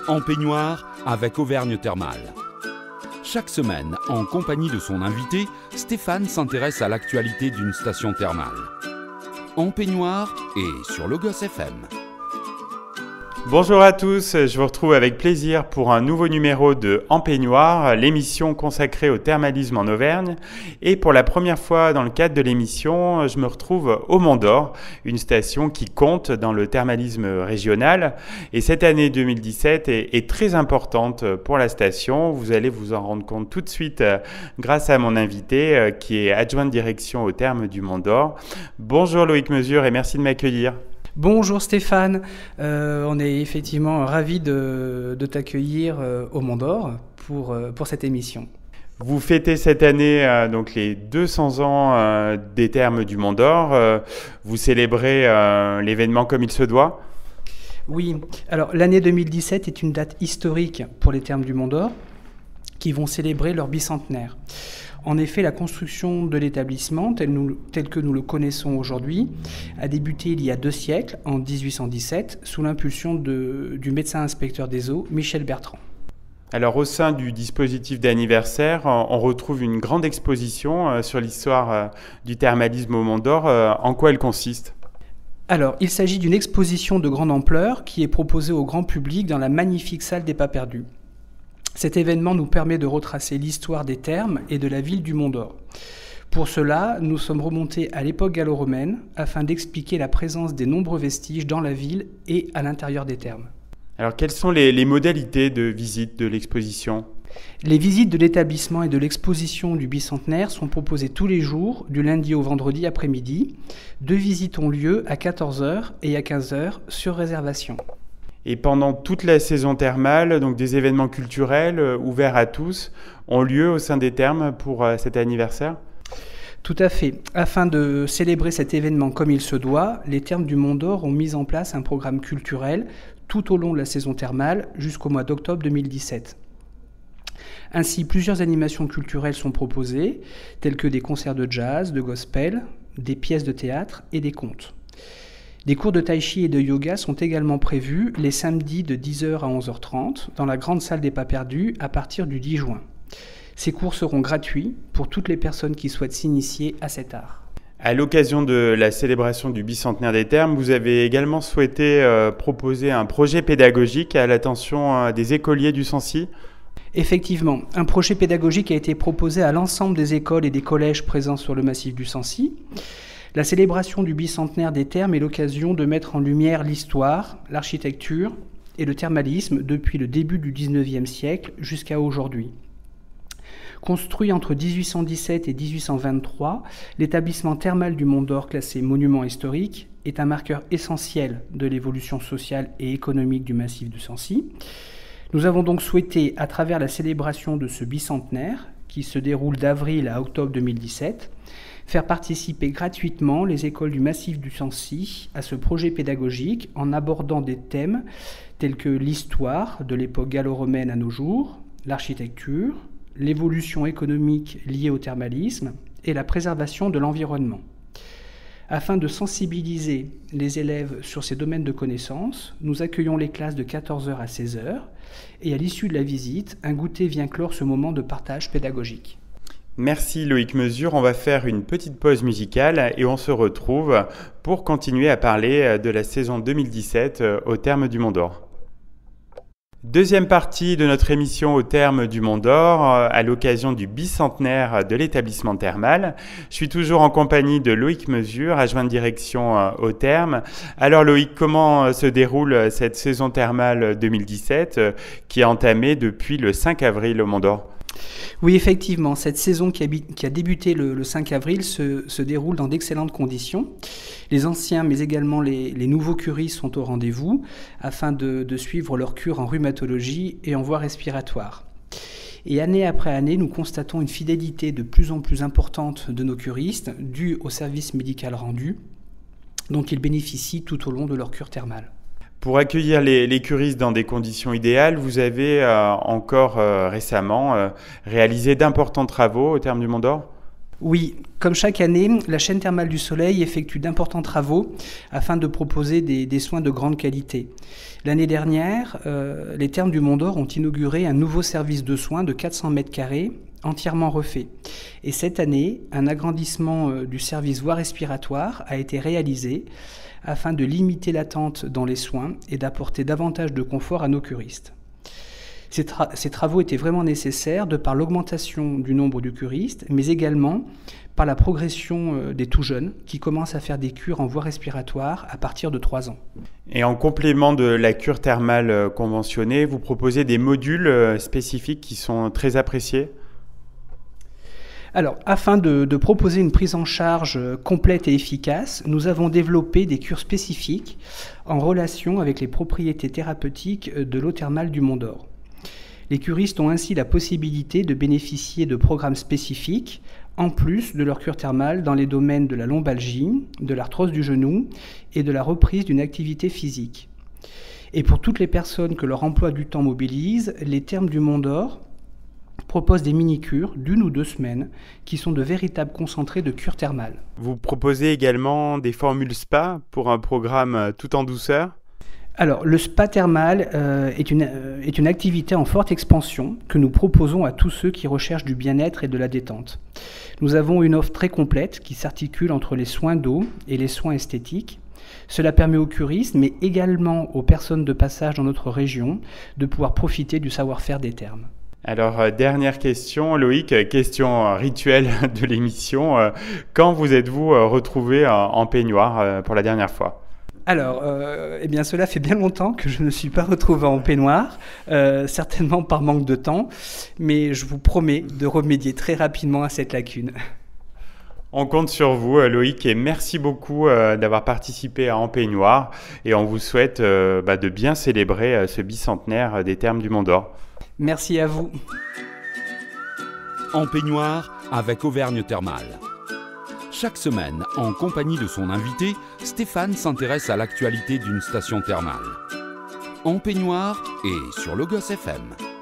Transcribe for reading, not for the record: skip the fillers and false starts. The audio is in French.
En peignoir avec Auvergne Thermale. Chaque semaine, en compagnie de son invité, Stéphane s'intéresse à l'actualité d'une station thermale. En peignoir et sur Logos FM. Bonjour à tous, je vous retrouve avec plaisir pour un nouveau numéro de En peignoir, l'émission consacrée au thermalisme en Auvergne. Et pour la première fois dans le cadre de l'émission, je me retrouve au Mont d'Or, une station qui compte dans le thermalisme régional. Et cette année 2017 est très importante pour la station. Vous allez vous en rendre compte tout de suite grâce à mon invité qui est adjoint de direction au Thermes du Mont d'Or. Bonjour Loïc Mesure et merci de m'accueillir. Bonjour Stéphane, on est effectivement ravis de t'accueillir au Mont d'Or pour cette émission. Vous fêtez cette année donc les 200 ans des Thermes du Mont d'Or. Vous célébrez l'événement comme il se doit ? Oui, alors l'année 2017 est une date historique pour les Thermes du Mont d'Or qui vont célébrer leur bicentenaire. En effet, la construction de l'établissement, tel que nous le connaissons aujourd'hui, a débuté il y a 2 siècles, en 1817, sous l'impulsion du médecin inspecteur des eaux, Michel Bertrand. Alors, au sein du dispositif d'anniversaire, on retrouve une grande exposition sur l'histoire du thermalisme au Mont d'Or. En quoi elle consiste ? Alors, il s'agit d'une exposition de grande ampleur qui est proposée au grand public dans la magnifique salle des Pas Perdus. Cet événement nous permet de retracer l'histoire des thermes et de la ville du Mont d'Or. Pour cela, nous sommes remontés à l'époque gallo-romaine afin d'expliquer la présence des nombreux vestiges dans la ville et à l'intérieur des thermes. Alors, quelles sont les modalités de visite de l'exposition ? Les visites de l'établissement et de l'exposition du bicentenaire sont proposées tous les jours, du lundi au vendredi après-midi. 2 visites ont lieu à 14h et à 15h sur réservation. Et pendant toute la saison thermale, donc des événements culturels ouverts à tous ont lieu au sein des thermes pour cet anniversaire ? Tout à fait. Afin de célébrer cet événement comme il se doit, les Thermes du Mont d'Or ont mis en place un programme culturel tout au long de la saison thermale jusqu'au mois d'octobre 2017. Ainsi, plusieurs animations culturelles sont proposées, telles que des concerts de jazz, de gospel, des pièces de théâtre et des contes. Des cours de tai chi et de yoga sont également prévus les samedis de 10h à 11h30 dans la grande salle des Pas Perdus à partir du 10 juin. Ces cours seront gratuits pour toutes les personnes qui souhaitent s'initier à cet art. À l'occasion de la célébration du bicentenaire des Thermes, vous avez également souhaité proposer un projet pédagogique à l'attention des écoliers du Sancy. Effectivement, un projet pédagogique a été proposé à l'ensemble des écoles et des collèges présents sur le massif du Sancy. La célébration du bicentenaire des Thermes est l'occasion de mettre en lumière l'histoire, l'architecture et le thermalisme depuis le début du XIXe siècle jusqu'à aujourd'hui. Construit entre 1817 et 1823, l'établissement thermal du Mont d'Or, classé monument historique, est un marqueur essentiel de l'évolution sociale et économique du massif du Sancy. Nous avons donc souhaité, à travers la célébration de ce bicentenaire, qui se déroule d'avril à octobre 2017, faire participer gratuitement les écoles du massif du Sancy à ce projet pédagogique en abordant des thèmes tels que l'histoire de l'époque gallo-romaine à nos jours, l'architecture, l'évolution économique liée au thermalisme et la préservation de l'environnement. Afin de sensibiliser les élèves sur ces domaines de connaissances, nous accueillons les classes de 14h à 16h et à l'issue de la visite, un goûter vient clore ce moment de partage pédagogique. Merci Loïc Mesure, on va faire une petite pause musicale et on se retrouve pour continuer à parler de la saison 2017 au Thermes du Mont d'Or. Deuxième partie de notre émission au Thermes du Mont d'Or, à l'occasion du bicentenaire de l'établissement thermal. Je suis toujours en compagnie de Loïc Mesure, adjoint de direction au Thermes. Alors Loïc, comment se déroule cette saison thermale 2017 qui est entamée depuis le 5 avril au Mont d'Or ? Oui, effectivement, cette saison qui a débuté le 5 avril se déroule dans d'excellentes conditions. Les anciens, mais également les nouveaux curistes sont au rendez-vous afin de suivre leur cure en rhumatologie et en voie respiratoire. Et année après année, nous constatons une fidélité de plus en plus importante de nos curistes due au service médical rendu dont ils bénéficient tout au long de leur cure thermale. Pour accueillir les curistes dans des conditions idéales, vous avez encore récemment réalisé d'importants travaux au Thermes du Mont d'Or ? Oui, comme chaque année, la chaîne thermale du Soleil effectue d'importants travaux afin de proposer des soins de grande qualité. L'année dernière, les Thermes du Mont-d'Or ont inauguré un nouveau service de soins de 400 mètres carrés, entièrement refait. Et cette année, un agrandissement du service voie respiratoire a été réalisé afin de limiter l'attente dans les soins et d'apporter davantage de confort à nos curistes. Ces travaux étaient vraiment nécessaires de par l'augmentation du nombre de curistes, mais également par la progression des tout jeunes qui commencent à faire des cures en voie respiratoire à partir de 3 ans. Et en complément de la cure thermale conventionnée, vous proposez des modules spécifiques qui sont très appréciés ? Alors, afin de proposer une prise en charge complète et efficace, nous avons développé des cures spécifiques en relation avec les propriétés thérapeutiques de l'eau thermale du Mont-d'Or. Les curistes ont ainsi la possibilité de bénéficier de programmes spécifiques, en plus de leur cure thermale dans les domaines de la lombalgie, de l'arthrose du genou et de la reprise d'une activité physique. Et pour toutes les personnes que leur emploi du temps mobilise, les Thermes du Mont-d'Or proposent des mini-cures d'1 ou 2 semaines qui sont de véritables concentrés de cure thermale. Vous proposez également des formules spa pour un programme tout en douceur ? Alors, le spa thermal est une activité en forte expansion que nous proposons à tous ceux qui recherchent du bien-être et de la détente. Nous avons une offre très complète qui s'articule entre les soins d'eau et les soins esthétiques. Cela permet aux curistes, mais également aux personnes de passage dans notre région, de pouvoir profiter du savoir-faire des Thermes. Alors, dernière question, Loïc, question rituelle de l'émission. Quand vous êtes-vous retrouvé en peignoir pour la dernière fois ? Alors, eh bien, cela fait bien longtemps que je ne suis pas retrouvé en peignoir, certainement par manque de temps, mais je vous promets de remédier très rapidement à cette lacune. On compte sur vous, Loïc, et merci beaucoup d'avoir participé à En Peignoir, et on vous souhaite de bien célébrer ce bicentenaire des Thermes du Mont-d'Or. Merci à vous. En peignoir avec Auvergne Thermale. Chaque semaine, en compagnie de son invité, Stéphane s'intéresse à l'actualité d'une station thermale. En peignoir et sur Logos FM.